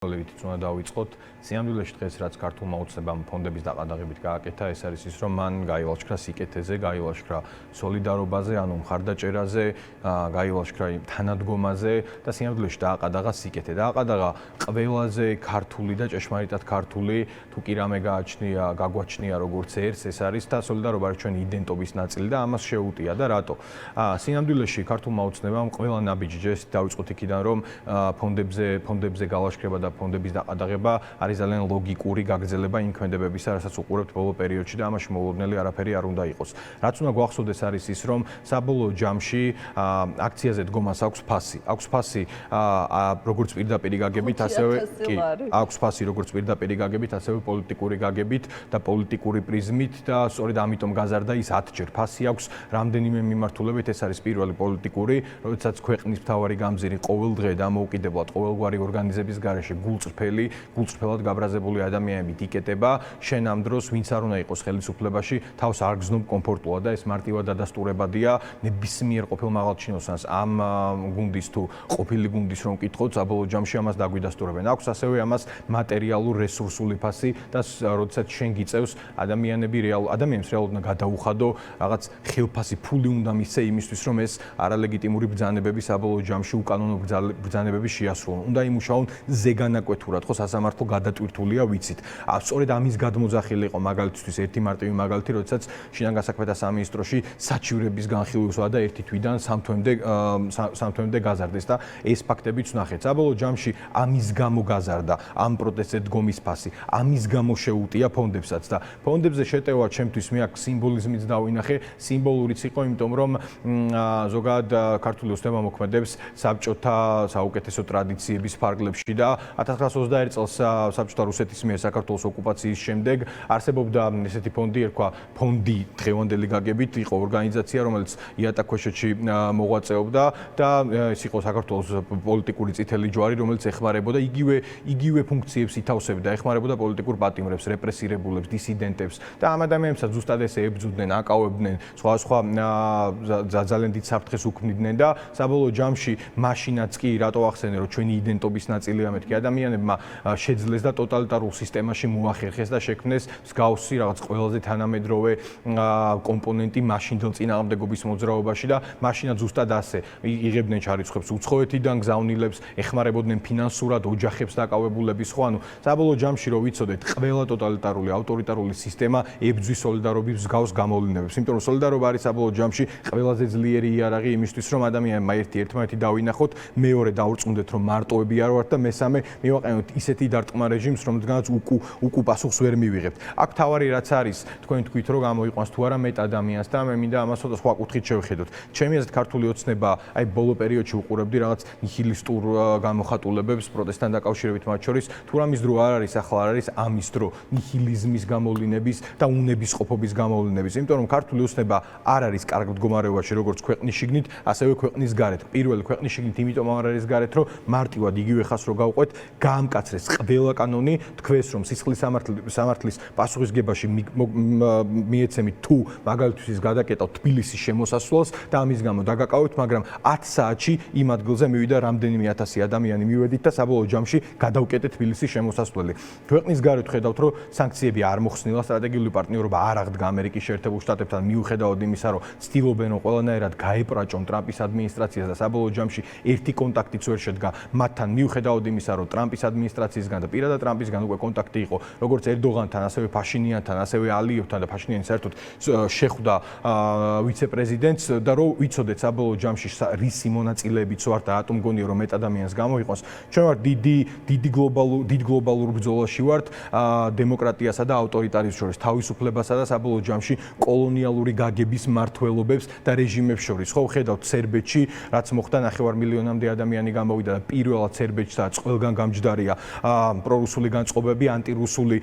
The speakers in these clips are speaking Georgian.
ლევით უნდა დავიწყოთ. სიამდილეში დღეს რაც ქართულმა ოცნებამ ფონდების დაყადაღებით გააკეთა, ეს არის ის, რომ მან გაილაშქრა სიკეთეზე, გაილაშქრა სოლიდარობაზე, ანუ მხარდაჭერაზე, გაილაშქრა თანადგომაზე და სიამდილეში დააყადაღა სიკეთე. დააყადაღა ყველაზე ქართული და ჭეშმარიტად ქართული, თუ კი რამე გაგვაჩნია როგორც ერთს, ეს არის და სოლიდარობა არის ჩვენი იდენტობის ნაწილი და ამას შეუტია და რატო? სიამდილეში ქართულმა ოცნებამ ყველა ნაბიჯი ჯერ დავიწყოთ იქიდან, რომ ფონდებზე გალაშქრება და ფონდების დაყადაღება არის ძალიან ლოგიკური გაგრძელება იმ ქმედებებისა, რასაც უყურებთ ბოლო პერიოდში და ამაში მოულოდნელი არაფერი არ უნდა იყოს. რაც უნდა გვახსოვდეს არის ის, რომ საბოლოო ჯამში აქციაზე დგომას აქვს ფასი. აქვს ფასი როგორც პირდაპირი გაგებით, ასევე კი, აქვს ფასი როგორც პირდაპირი გაგებით, ასევე პოლიტიკური გაგებით და პოლიტიკური პრიზმით და სწორედ ამიტომ გაზარდა ის 10-ჯერ. ფასი აქვს რამდენიმე მიმართულებით, ეს არის პირველი პოლიტიკური, როდესაც ქვეყნის მთავარი გამზირი ყოველ დღე დამოუკიდებლად ყოველგვარი ორგანიზების გარეშე გულწრფელად გაბრაზებული ადამიანებით იკეტება, შენ ამ დროს ვინც არ უნდა იყოს ხელისუფლებაში, თავს არ გზნობ კომფორტულად და ეს მარტივად დადასტურებადია ნებისმიერ ყოფილ მაღალჩინოსანს ამ გუნდის თუ ყოფილი გუნდის რომ კითხოთ, საბოლოო ჯამში ამას დაგვიდასტურებენ. აქვს ასევე ამას მატერიალურ რესურსული ფასი და როდესაც შენ გიწევს ადამიანებს რეალურად უნდა გადაუხადო რაღაც ხელფასი ფული უნდა მისცე იმისთვის რომ ეს არალეგიტიმური ბრძანებები საბოლოო ჯამში უკანონო ბრძანებები შეასრულონ. უნდა იმუშაონ ზეგანაკვეთურად, ხო, სასამართლო გადატვირთულია, ვიცით. სწორედ ამის გადმოძახილი იყო მაგალითისთვის ერთი მარტივი მაგალითი, როდესაც შინაგან საქმეთა სამინისტროში საჩივრების განხილვისვა და ერთი თვიდან სამ თვემდე გაზარდეს და ეს ფაქტებიც ვნახეთ. საბოლოო ჯამში ამის გამო გაზარდა ამ პროტესტზე დგომის ფასი, ამის გამო შეუტია ფონდებსაც და ფონდებზე შეტევა ჩემთვის მე აქ სიმბოლიზმიც დავინახე, სიმბოლურიც იყო, იმიტომ რომ ზოგადად ქართული ოცნება მოქმედებს საბჭოთა საუკეთესო ტრადიციების ფარგლებში და 1921 წელს საბჭოთა რუსეთის მიერ საქართველოს ოკუპაციის შემდეგ არსებობდა ესეთი ფონდი, ერქვა ფონდი დღევანდელი გაგებით, იყო ორგანიზაცია, რომელიც იატაკქვეშეთში მოღვაწეობდა და ეს იყო საქართველოს პოლიტიკური წითელი ჯვარი, რომელიც ეხმარებოდა იგივე ფუნქციებს ითავსებდა, ეხმარებოდა პოლიტიკურ პატიმრებს, რეპრესირებულებს, დისიდენტებს და ამ ადამიანებსაც ზუსტად ესე ებრძვდნენ, აკავებდნენ, სხვა ძალიან დიდ საფრთხეს უქმნიდნენ და საბოლოო ჯამში მაშინაც კი რატო ახსენე, რომ ჩვენი იდენტობის ნაწილია მეთქი ადამიანებმა შეძლეს და ტოტალიტარულ სისტემაში მოახერხეს და შექმნეს მსგავსი რაღაც ყველაზე თანამედროვე კომპონენტი მაშინდელ წინააღმდეგობის მოძრაობაში და მაშინაც ზუსტად ასე იღებდნენ ჩარიცხვებს უცხოეთიდან გზავნილებს, ეხმარებოდნენ ფინანსურად ოჯახებს დაკავებულების, ხო, ანუ საბოლოო ჯამში რომ ვიცოდეთ, ყველა ტოტალიტარული ავტორიტარული სისტემა ებძვის სოლიდარობის მსგავს გამოვლინებებს, იმიტომ რომ სოლიდარობა არის საბოლოო ჯამში ყველაზე ძლიერი იარაღი იმისთვის, რომ ადამიანებმა ერთმანეთი დავინახოთ, მეორე დაურწმუნდეთ, რომ მარტოები არ ვართ და მესამე მივაყენოთ ისეთი დარტყმა რეჟიმს, რომელთანაც უკუ პასუხს ვერ მივიღებთ. აქ თავარი რაც არის, თქვენ თქვით, რომ გამოიყვანს თუ არა მეტ ადამიანს და მე მინდა ამას ცოტა სხვა კუთხით შევხედოთ. ჩემი აზრით ქართული ოცნება აი ბოლო პერიოდში უყურებდი რაღაც ნიჰილისტურ გამოხატულებებს პროტესტთან დაკავშირებით მათ შორის, თუ რამის დრო არ არის, ახლა არ არის ამის დრო ნიჰილიზმის გამოვლინების და უნებისყოფობის გამოვლინების, იმიტომ რომ ქართული ოცნება არ არის კარგ მდგომარეობაში როგორც ქვეყნის შიგნით, ასევე ქვეყნის გარეთ. პირველი ქვეყნის შიგნით იმიტომ არ არის გარეთ, რომ მარტივად იგივე ხას რო გავყვეთ, გაამკაცრეს ყველა კანონი, თქვენს რომ სისხლის სამართლის პასუხისგებაში მიეცემით თუ მაგალითთვის გადაკეტავთ თბილისის შემოსასვლელს და ამის გამო დაგაკავებთ, მაგრამ 10 საათში იმ ადგილზე მივიდა რამდენიმე ათასი ადამიანი მივედით და საბოლოო ჯამში გადავკეტეთ თბილისის შემოსასვლელი. ქვეყნის გარეთ ხედავთ, რომ სანქციები არ მოხსნილა, სტრატეგიული პარტნიორობა არ აღდგა ამერიკის შეერთებულ შტატებთან, მიუხედავად იმისა, რომ ცდილობენ რომ ყველანაირად გაეპრაჭონ ტრამპის ადმინისტრაციას და საბოლოო ჯამში ერთი კონტაქტიც ვერ შედგა მათთან, მიუხედავად იმისა, რომ ტრამპის ადმინისტრაციისგან და პირადად ტრამპისგან უკვე კონტაქტი იყო, როგორც ერდოღანთან, ასევე ფაშინიანთან, ასევე ალიევთან და ფაშინიანი საერთოდ შეხვდა ვიცე-პრეზიდენტს და რომ ვიცოდეთ საბოლოო ჯამში რისი მონაწილეებიც ვართ და რატომ გონია რომ მეტ ადამიანს გამოიყვანს. ჩვენ ვართ დიდ გლობალურ ბრძოლაში ვართ დემოკრატიასა და ავტორიტარიზმს შორის, თავისუფლებასა და საბოლოო ჯამში კოლონიალური გაგების მმართველობებს და რეჟიმებს შორის. ხო, ხედავთ სერბეთში, რაც მოხდა, 9 მილიონამდე ადამიანი გამოვიდა და პირველად სერბეთში და ყველგან გამჯდარია პრორუსული განწყობები, ანტირუსული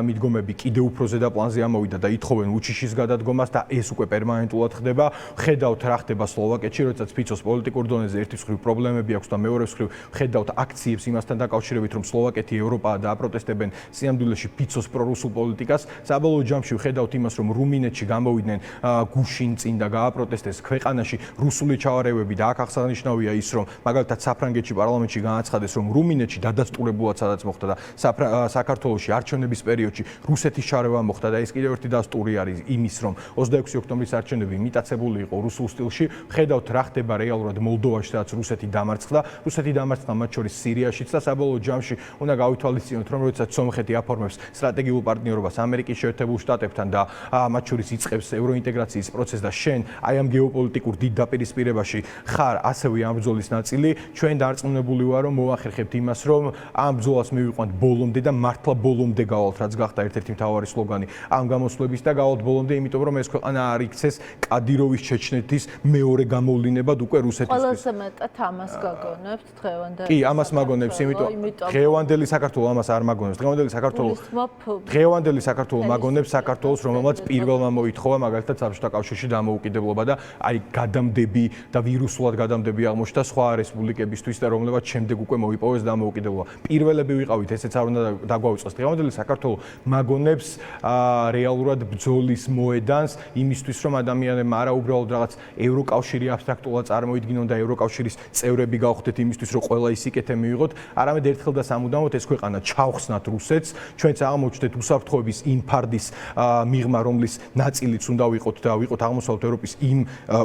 მიდგომები კიდევ უფრო ზედაპლანზე ამოვიდა და ითხოვენ უჩიშის გადადგომას და ეს უკვე პერმანენტულად ხდება. ხედავთ რა ხდება სლოვაკეთში, როდესაც ფიცოს პოლიტიკურ დონეზე ერთის მხრივ პრობლემები აქვს და მეორეს მხრივ ხედავთ აქციებს იმასთან დაკავშირებით, რომ სლოვაკეთი ევროპაა და აპროტესტებენ სიამდილეში ფიცოს პრორუსულ პოლიტიკას. საბოლოო ჯამში ხედავთ იმას, რომ რუმინეთში გამოვიდნენ გუშინ წინ და გააპროტესტეს ქვეყანაში რუსული ჩავარევები და აქ აღსანიშნავია ის, რომ მაგალითად საფრანგეთში პარლამენტში განაცხადეს, რომ რუმინეთში დადასტურებულად სადაც მოხდა და საქართველოში არჩევნების პერიოდში რუსეთის ჩარევა მოხდა და ეს კიდევ ერთი დასტური არის იმის რომ 26 ოქტომბრის არჩევნები იმიტაცებული იყო რუსულ სტილში. ხედავთ რა ხდება რეალურად მოლდოვაში, სადაც რუსეთი დამარცხდა მათ შორის სირიაშიც და საბოლოო ჯამში უნდა გავითვალისწინოთ რომ როდესაც სომხეთი აფორმებს სტრატეგიულ პარტნიორობას ამერიკის შეერთებულ შტატებთან და მათ შორის იწყებს ევროინტეგრაციის პროცესს და შენ აი ამ გეოპოლიტიკურ დიდ დაპირისპირებაში ხარ ასევე ამ ბრძოლის ნაწილი, ჩვენ დარწმუნებული ვარ რომ მოვახერხებთ იმას რომ ამ ბრძოლას მივიყვანთ ბოლომდე და მართლა ბოლომდე გავალთ, რაც გახდა ერთ-ერთი მთავარი სლოგანი ამ გამოსვლების და გავალთ ბოლომდე, იმიტომ რომ ეს ქვეყანა არ იქცეს კადიროვის ჩეჩნეთის მეორე გამოვლინებად უკვე რუსეთისთვის. ყველაზე მეტად ამას გაგონებთ დღევანდელი. კი, ამას მაგონებს, იმიტომ დღევანდელი საქართველო ამას არ მაგონებს. დღევანდელი საქართველო მაგონებს საქართველოს, რომელმაც პირველმა მოითხოვა მაგალითად საბჭოთა კავშირში დამოუკიდებლობა და აი გადამდები და ვირუსულად გადამდები აღმოჩნდა სხვა რესპუბლიკებისთვის და რომლებაც შემდეგ უკვე მოიპოვეს დამოუკიდებლობა. პირველები ვიყავით, ესეც არ უნდა დაგვაუწყოს. დღევანდელი საქართველო მაგონებს რეალურად ბრძოლის მოედანს იმისთვის, რომ ადამიანებმა არა უბრალოდ რაღაც ევროკავშირი აბსტრაქტულად წარმოიდგინონ და ევროკავშირის წევრები გავხდეთ იმისთვის, რომ ყველა ისიკეთე მივიღოთ, არამედ ერთხელ და სამუდამოდ ეს ქვეყანა ჩავხსნათ რუსეთს, ჩვენც აღმოჩნდეთ უსაფრთხოების იმ ფარდის მიღმა, რომლის ნაწილიც უნდა ვიყოთ და ვიყოთ აღმოსავლეთ ევროპის იმ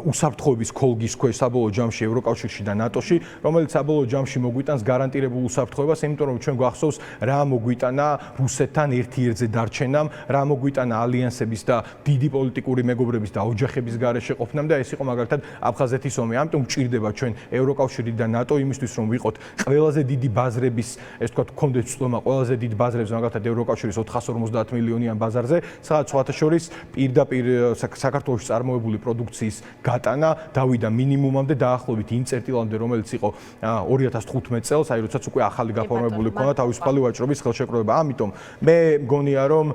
უსაფრთხოების ქოლგის ქვეშ საბოლოო ჯამში ევროკავშირში და ნატოში, რომელიც საბოლოო ჯამში მოგვიტანს გარანტირებულ უსაფრთხოებას, იმიტომ რომ ჩვენ გვახსოვს რა მოგვიტანა რუსეთთან ერთ-ერთზე დარჩენამ, რა მოგვიტანა ალიანსების და დიდი პოლიტიკური მეგობრების და ოჯახების გარეშე ყოფნამ და ეს იყო მაგალითად აფხაზეთის ომი. ამიტომ გვჭირდება ჩვენ ევროკავშირი და ნატო იმისთვის, რომ ვიყოთ ყველაზე დიდი ბაზრების, ეს თქვა, გქონდეთ ცდომა ყველაზე დიდ ბაზრებს, მაგალითად ევროკავშირის 450 მილიონიან ბაზარზე, სადაც სხვათა შორის პირდაპირ საქართველოში წარმოებული პროდუქციის გატანა დავიდა მინიმუმამდე დაახლოებით იმ წერტილამდე, რომელიც იყო 2015 წელს, აი როდესაც უკვე ახალი გაფორმებული ქონდა თავისუფალი ვაჭრობის ხელშეკრულება. ამიტომ მე მგონია რომ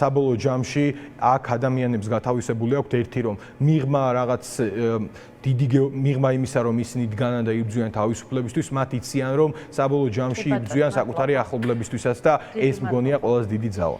საბოლოო ჯამში აქ ადამიანებს გათავისებული აქვთ ერთი რომ მიღმა რაღაც დიდი მიღმა იმისა რომ ისინი დგანან და იბრძვიან თავისუფლებისთვის, მათ იციან რომ საბოლოო ჯამში იბრძვიან საკუთარი ახლობლებისთვისაც და ეს მგონია ყველაზე დიდი ძალა.